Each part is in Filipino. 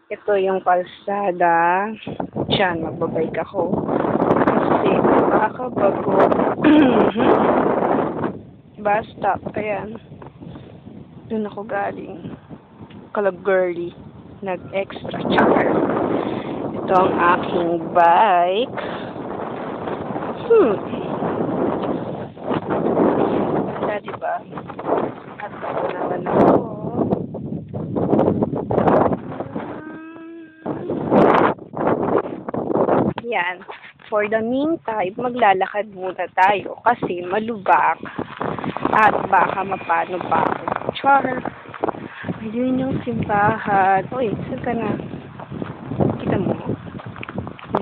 Ito yung kalsada. Diyan, magbabike ako. Kasi, bago. Bus stop. Ayan. Doon ako galing. Kalagirly. Nag-extra char. Ito ang aking bike. Ganda, diba? At ako naman ako. Yan. For the meantime, maglalakad muna tayo kasi malubak at baka mapano pa ako. Char! Ayun yung simbahan. Uy, saan ka na? Kita mo?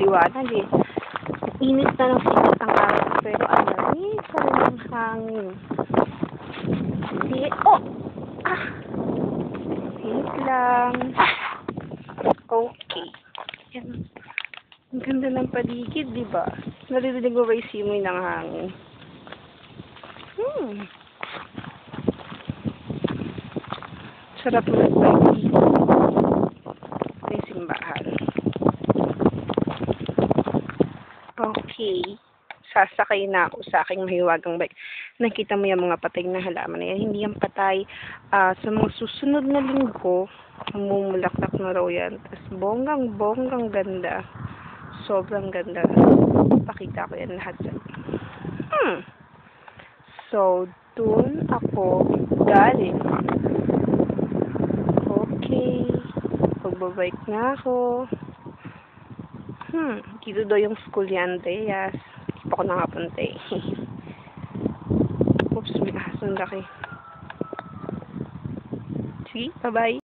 Liwanag eh. Init na ng sikat ang araw pero ang lamig pa rin ang hangin. Oh! Ah! Wait lang. Okay. Yan. Ang ganda ng paligid, di ba? Naririnig mo ba yung simoy ng hangin? Sarap mo nag-bike dito. May simbahan. Okay. Sasakay na ako sa aking mahiwagang bike. Nakita mo yung mga patay na halaman na yan. Hindi yan patay. Sa mga susunod na linggo, mamumulaklak na raw yan. Tapos bonggang ganda. Sobrang ganda. Pakita ko yan lahat. So, dun ako galing. Okay. Magbabike na ako. Dito daw yung school yan, Deyas. Hindi pa ako nakapunta eh. Oops, may ahas ng laki. Sige, bye-bye.